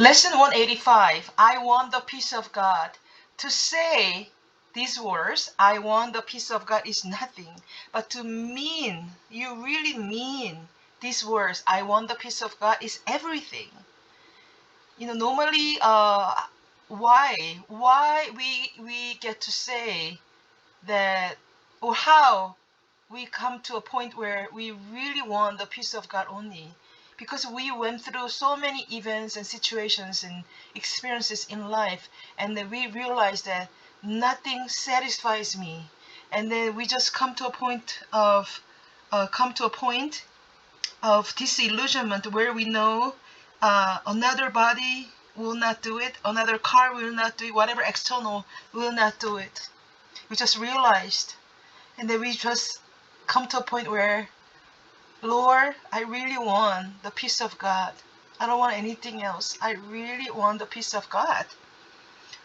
Lesson 185. I want the peace of God. To say these words, I want the peace of God, is nothing. But to mean, you really mean these words, I want the peace of God, is everything. Normally, why we get to say that, or how we come to a point where we really want the peace of God only, because we went through so many events and situations and experiences in life, and then we realize that nothing satisfies me, and then we just come to a point of disillusionment where we know another body will not do it, another car will not do it, whatever external will not do it. We just realized, and then we just come to a point where, Lord, I really want the peace of God. I don't want anything else. I really want the peace of God,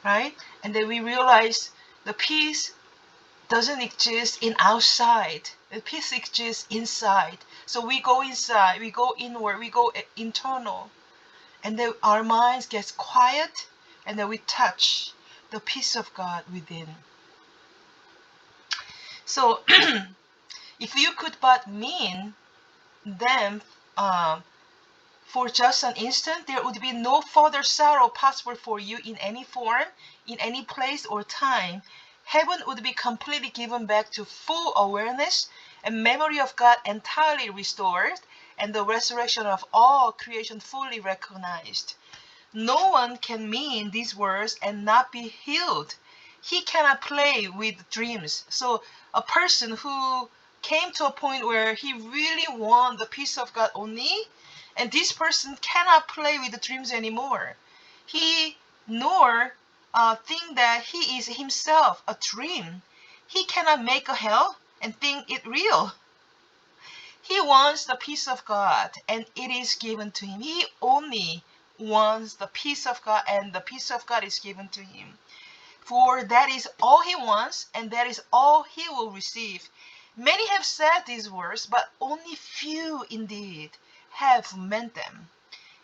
right? And then we realize the peace doesn't exist in outside. The peace exists inside. So we go inside, we go inward, we go internal, and then our minds gets quiet, and then we touch the peace of God within. So if you could but mean them for just an instant, there would be no further sorrow possible for you in any form, in any place or time. Heaven would be completely given back to full awareness, and memory of God entirely restored, and the resurrection of all creation fully recognized. No one can mean these words and not be healed. He cannot play with dreams. So a person who came to a point where he really want the peace of God only, and this person cannot play with the dreams anymore. He nor think that he is himself a dream. He cannot make a hell and think it real. He wants the peace of God, and it is given to him. He only wants the peace of God, and the peace of God is given to him. For that is all he wants, and that is all he will receive. Many have said these words, but only few indeed have meant them.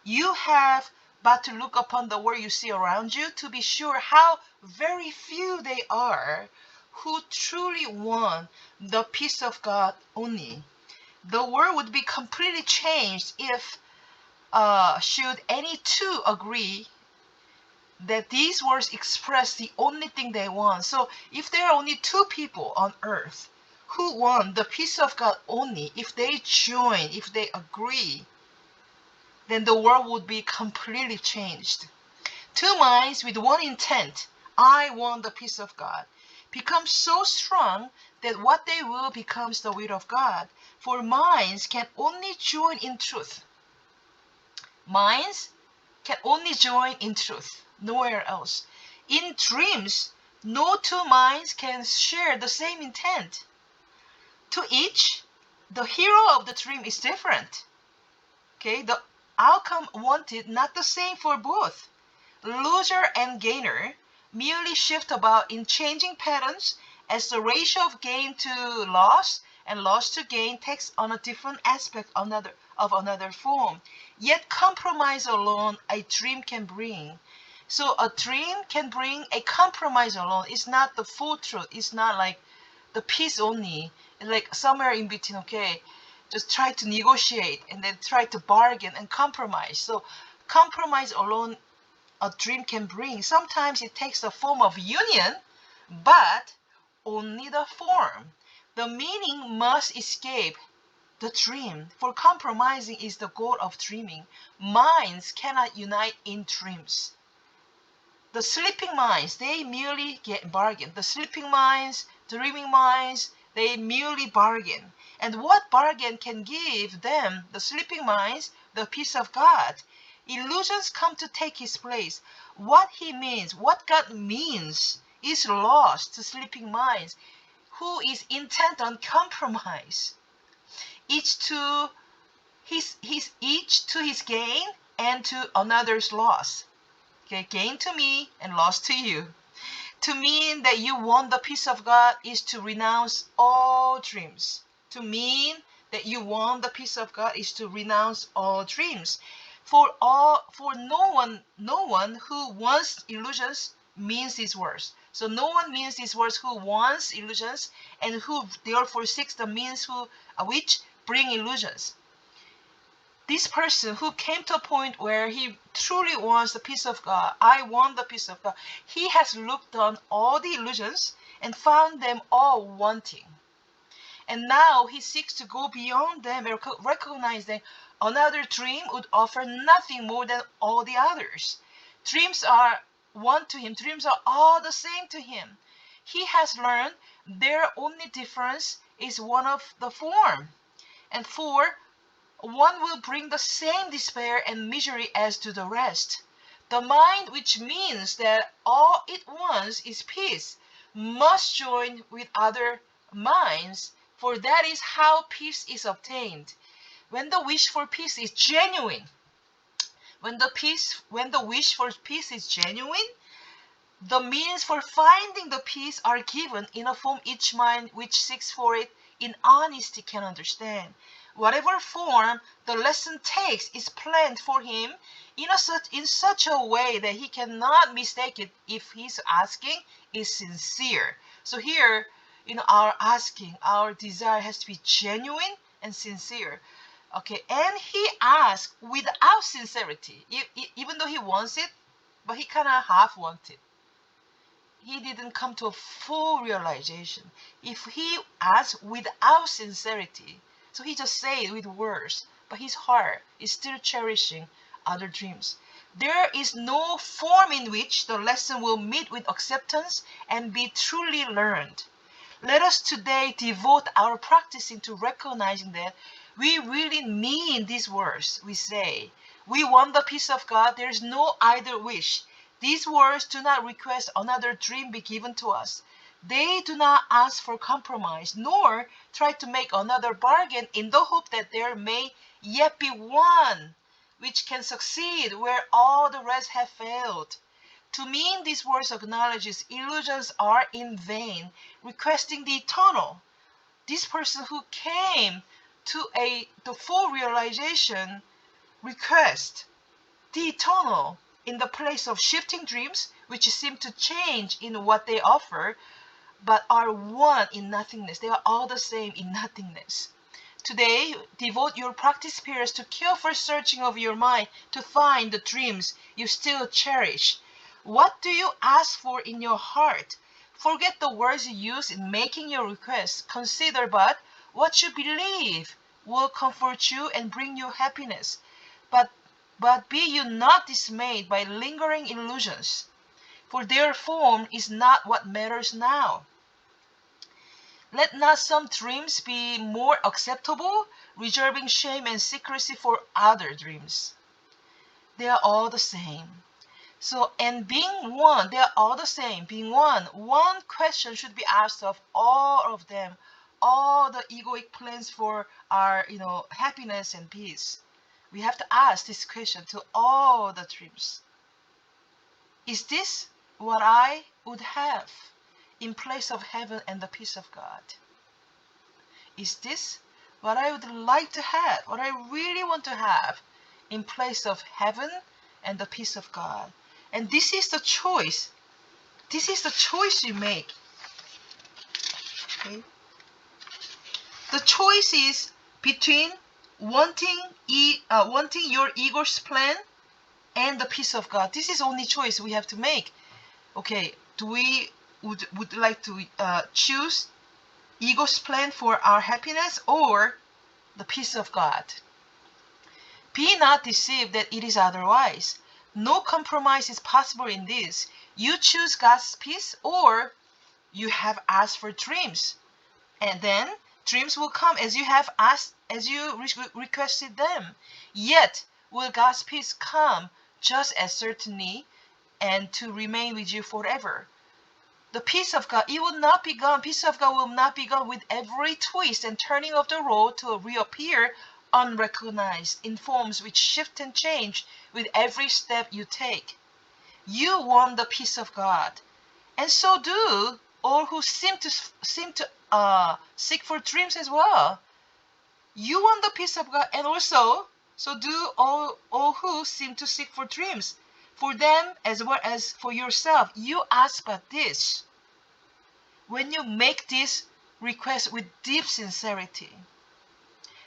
You have but to look upon the world you see around you to be sure how very few they are who truly want the peace of God only. The world would be completely changed if should any two agree that these words express the only thing they want. So if there are only two people on earth who want the peace of God only, if they join, if they agree, then the world would be completely changed. Two minds with one intent, I want the peace of God, become so strong that what they will becomes the will of God. For minds can only join in truth. Minds can only join in truth, nowhere else. In dreams, no two minds can share the same intent. To each, the hero of the dream is different. Okay, the outcome wanted not the same for both. Loser and gainer merely shift about in changing patterns as the ratio of gain to loss and loss to gain takes on a different aspect of another form. Yet compromise alone a dream can bring. So a dream can bring a compromise alone. It's not the full truth. It's not like the peace only. It's like somewhere in between, okay? Just try to negotiate and then try to bargain and compromise. So compromise alone a dream can bring. Sometimes it takes the form of union, but only the form. The meaning must escape the dream, for compromising is the goal of dreaming. Minds cannot unite in dreams. The sleeping minds, they merely get bargain. The sleeping minds, dreaming minds, they merely bargain. And what bargain can give them, the sleeping minds, the peace of God? Illusions come to take his place. What he means, what God means, is lost to sleeping minds, who is intent on compromise. Each to his gain and to another's loss. Okay, gain to me and loss to you. To mean that you want the peace of God is to renounce all dreams. To mean that you want the peace of God is to renounce all dreams. For no one who wants illusions means these words. So no one means these words who wants illusions, and who therefore seeks the means which bring illusions. This person who came to a point where he truly wants the peace of God, I want the peace of God, he has looked on all the illusions and found them all wanting. And now he seeks to go beyond them and recognize that another dream would offer nothing more than all the others. Dreams are one to him, dreams are all the same to him. He has learned their only difference is one of the form. And one will bring the same despair and misery as to the rest. The mind, which means that all it wants is peace, must join with other minds, for that is how peace is obtained. When the wish for peace is genuine, when the wish for peace is genuine, the means for finding the peace are given in a form each mind which seeks for it in honesty can understand. Whatever form the lesson takes is planned for him in such a way that he cannot mistake it if his asking is sincere. So here, our asking, our desire has to be genuine and sincere. Okay, and he asks without sincerity, even though he wants it, but he kind of half wants it. He didn't come to a full realization. If he asks without sincerity, so he just say it with words, but his heart is still cherishing other dreams. There is no form in which the lesson will meet with acceptance and be truly learned. Let us today devote our practice into recognizing that we really mean these words we say. We want the peace of God. There is no either wish. These words do not request another dream be given to us. They do not ask for compromise, nor try to make another bargain in the hope that there may yet be one which can succeed where all the rest have failed. To mean these words acknowledges illusions are in vain, requesting the eternal. This person who came to the full realization requests the eternal in the place of shifting dreams, which seem to change in what they offer, but are one in nothingness. They are all the same in nothingness. Today, devote your practice periods to careful searching of your mind to find the dreams you still cherish. What do you ask for in your heart? Forget the words you use in making your request. Consider but what you believe will comfort you and bring you happiness. But be you not dismayed by lingering illusions, for their form is not what matters now. Let not some dreams be more acceptable, reserving shame and secrecy for other dreams. They are all the same. So, and being one, they are all the same. Being one question should be asked of all of them, all the egoic plans for our, happiness and peace. We have to ask this question to all the dreams. Is this what I would have in place of heaven and the peace of God? Is this what I would like to have, what I really want to have in place of heaven and the peace of God? And this is the choice. This is the choice you make. Okay? The choice is between wanting your ego's plan and the peace of God. This is the only choice we have to make. Okay, do we would like to choose ego's plan for our happiness or the peace of God? Be not deceived that it is otherwise. No compromise is possible in this. You choose God's peace or you have asked for dreams. And then dreams will come as you have asked, as you requested them. Yet will God's peace come just as certainly and to remain with you forever. The peace of God, it will not be gone. Peace of God will not be gone with every twist and turning of the road to reappear unrecognized in forms which shift and change with every step you take. You want the peace of God, and so do all who seem to seek for dreams as well. You want the peace of God, and also So do all who seem to seek for dreams, for them as well as for yourself. You ask but this, when you make this request with deep sincerity.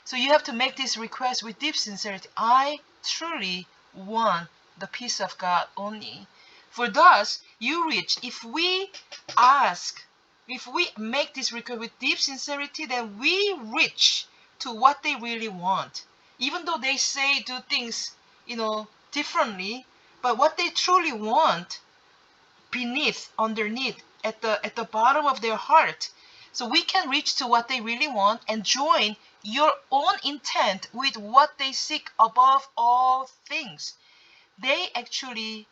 So you have to make this request with deep sincerity. I truly want the peace of God only. For thus you reach. If we ask, if we make this request with deep sincerity, then we reach to what they really want. Even though they say, do things, differently, but what they truly want beneath, underneath, at the bottom of their heart. So we can reach to what they really want and join your own intent with what they seek above all things. They actually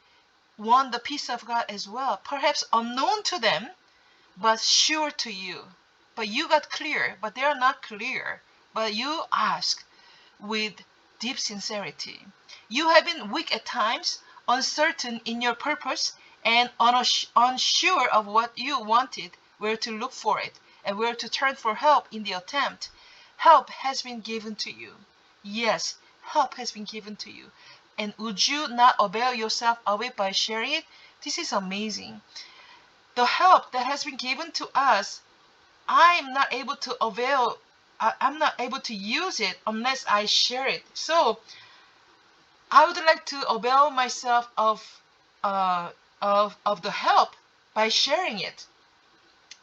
want the peace of God as well, perhaps unknown to them, but sure to you. But you got clear, but they are not clear. But you ask with deep sincerity. You have been weak at times, uncertain in your purpose, and unsure of what you wanted, where to look for it, and where to turn for help in the attempt. Help has been given to you. Yes, help has been given to you. And would you not avail yourself of it by sharing it? This is amazing. The help that has been given to us, I'm not able to avail, I'm not able to use it unless I share it. So I would like to avail myself of the help by sharing it.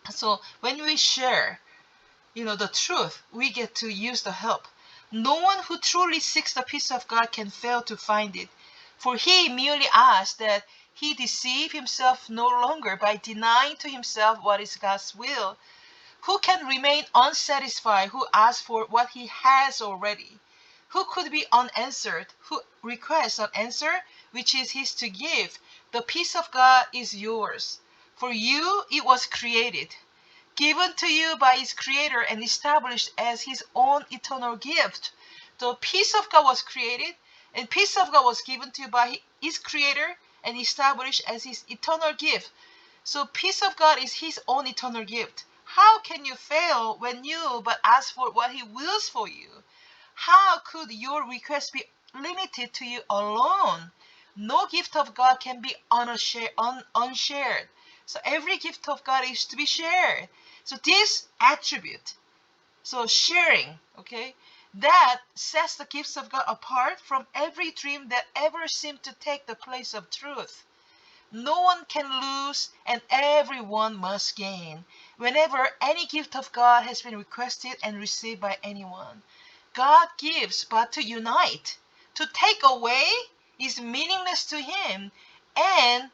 So when we share, the truth, we get to use the help. No one who truly seeks the peace of God can fail to find it. For he merely asks that he deceive himself no longer by denying to himself what is God's will. Who can remain unsatisfied who asks for what he has already? Who could be unanswered who requests an answer which is his to give? The peace of God is yours. For you it was created, given to you by his creator and established as his own eternal gift. The peace of God was created, and peace of God was given to you by his creator and established as his eternal gift. So peace of God is his own eternal gift. How can you fail when you but ask for what he wills for you? How could your request be limited to you alone? No gift of God can be unshared. So every gift of God is to be shared. So this attribute, so sharing, okay, that sets the gifts of God apart from every dream that ever seemed to take the place of truth. No one can lose and everyone must gain. Whenever any gift of God has been requested and received by anyone, God gives but to unite. To take away is meaningless to him, and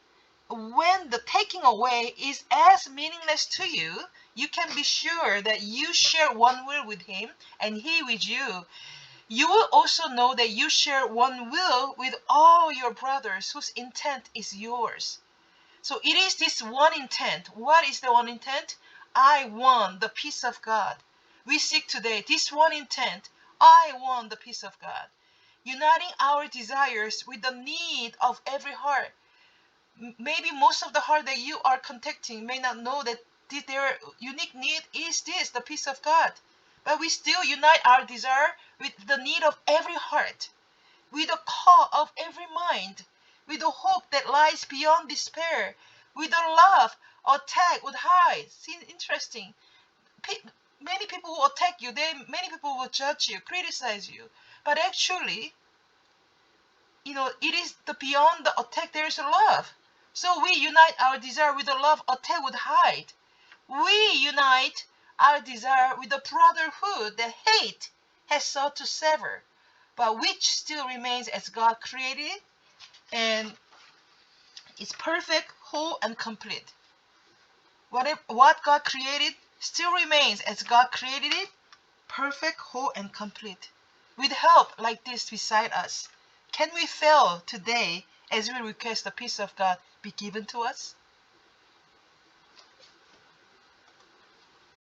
when the taking away is as meaningless to you, you can be sure that you share one will with him and he with you. You will also know that you share one will with all your brothers whose intent is yours. So it is this one intent. What is the one intent? I want the peace of God. We seek today this one intent. I want the peace of God. Uniting our desires with the need of every heart. Maybe most of the heart that you are contacting may not know that their unique need is this, the peace of God. But we still unite our desire with the need of every heart, with the call of every mind, with the hope that lies beyond despair, with the love attack would hide. See, interesting. Many people will attack you. Many people will judge you, criticize you. But actually, it is the beyond the attack. There is a love. So we unite our desire with the love attack would hide. We unite our desire with the brotherhood that hate has sought to sever, but which still remains as God created it, and is perfect, whole, and complete. What God created still remains as God created it, perfect, whole, and complete. With help like this beside us, can we fail today as we request the peace of God be given to us?